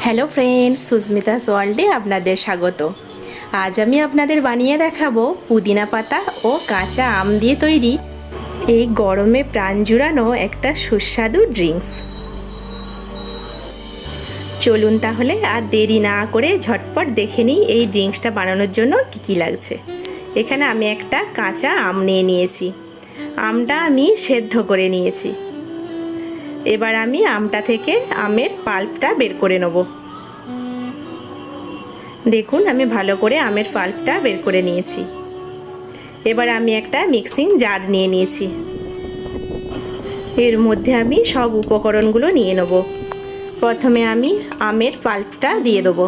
Hello friends, Susmita সোয়ার্ল্ডে আপনাদের স্বাগত। আজ আমি আপনাদের বানিয়ে দেখাবো পুদিনা পাতা ও কাঁচা আম দিয়ে তৈরি এই গরমে প্রাণ জুড়ানো একটা সুস্বাদু ড্রিঙ্কস। চলুন তাহলে আর দেরি না করে ঝটপট দেখে নিই এই ড্রিঙ্কসটা বানানোর জন্য কী কী লাগছে। এখানে আমি একটা কাঁচা আম নিয়ে নিয়েছি। আমটা আমি সেদ্ধ করে নিয়েছি। এবার আমি আমটা থেকে আমের পাল্পটা বের করে নেব। দেখুন, আমি ভালো করে আমের পাল্পটা বের করে নিয়েছি। এবার আমি একটা মিক্সিং জার নিয়ে নিয়েছি। এর মধ্যে আমি সব উপকরণগুলো নিয়ে নেব। প্রথমে আমি আমের পাল্পটা দিয়ে দেবো।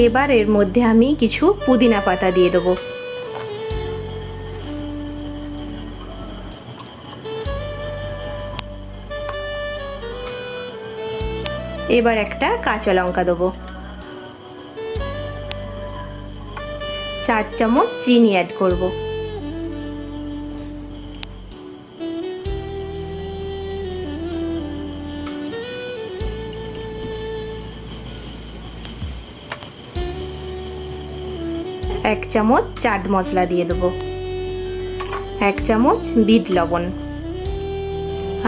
এবার এর মধ্যে আমি কিছু পুদিনা পাতা দিয়ে দেবো। এবার একটা কাঁচা লঙ্কা দেবো। 4 চামচ চিনি অ্যাড করব। এক চামচ চাট মশলা দিয়ে দেবো। 1 চামচ বিট লবণ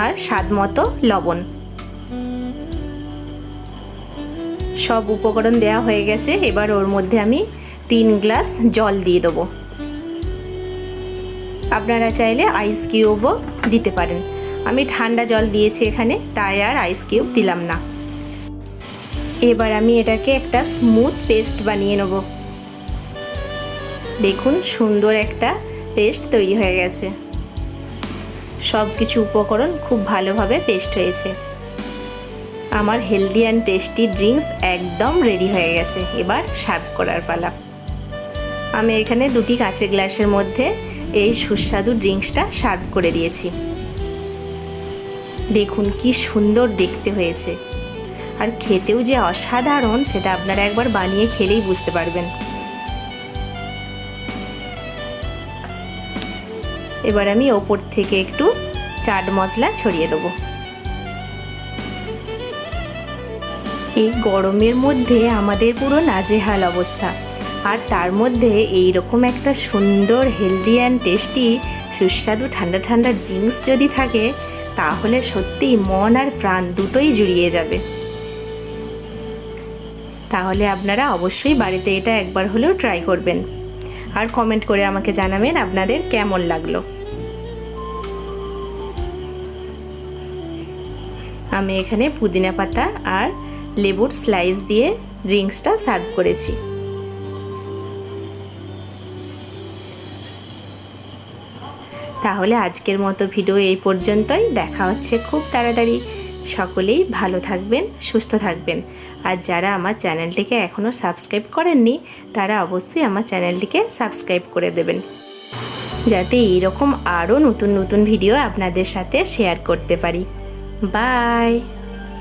আর স্বাদ মতো লবণ। সব উপকরণ দেওয়া হয়ে গেছে। এবার ওর মধ্যে আমি 3 গ্লাস জল দিয়ে দেবো। আপনারা চাইলে আইস কিউবও দিতে পারেন। আমি ঠান্ডা জল দিয়েছি এখানে, তাই আর আইস কিউব দিলাম না। এবার আমি এটাকে একটা স্মুথ পেস্ট বানিয়ে নেব। দেখুন, সুন্দর একটা পেস্ট তৈরি হয়ে গেছে। সব কিছু উপকরণ খুব ভালোভাবে পেস্ট হয়েছে। আমার হেলদি অ্যান্ড টেস্টি ড্রিঙ্কস একদম রেডি হয়ে গেছে। এবার সার্ভ করার পালা। আমি এখানে 2টি কাঁচের গ্লাসের মধ্যে এই সুস্বাদু ড্রিঙ্কসটা সার্ভ করে দিয়েছি। দেখুন কি সুন্দর দেখতে হয়েছে, আর খেতেও যে অসাধারণ সেটা আপনারা একবার বানিয়ে খেলেই বুঝতে পারবেন। এবার আমি ওপর থেকে একটু চাট মশলা ছড়িয়ে দেবো। এই গরমের মধ্যে আমাদের পুরো নাজেহাল অবস্থা, আর তার মধ্যে এই রকম একটা সুন্দর হেলদি অ্যান্ড টেস্টি সুস্বাদু ঠান্ডা ঠান্ডা ড্রিঙ্কস যদি থাকে, তাহলে সত্যিই মন আর প্রাণ দুটোই জুড়িয়ে যাবে। তাহলে আপনারা অবশ্যই বাড়িতে এটা একবার হলেও ট্রাই করবেন, আর কমেন্ট করে আমাকে জানাবেন আপনাদের কেমন লাগলো। আমি এখানে পুদিনা পাতা আর লেবুর স্লাইস দিয়ে ড্রিঙ্কসটা সার্ভ করেছি। তাহলে আজকের মতো ভিডিও এই পর্যন্তই। দেখা হচ্ছে খুব তাড়াতাড়ি। সকলেই ভালো থাকবেন, সুস্থ থাকবেন। আর যারা আমার চ্যানেলটিকে এখনও সাবস্ক্রাইব করেননি, তারা অবশ্যই আমার চ্যানেলটিকে সাবস্ক্রাইব করে দেবেন, যাতে এইরকম আরও নতুন নতুন ভিডিও আপনাদের সাথে শেয়ার করতে পারি। বাই।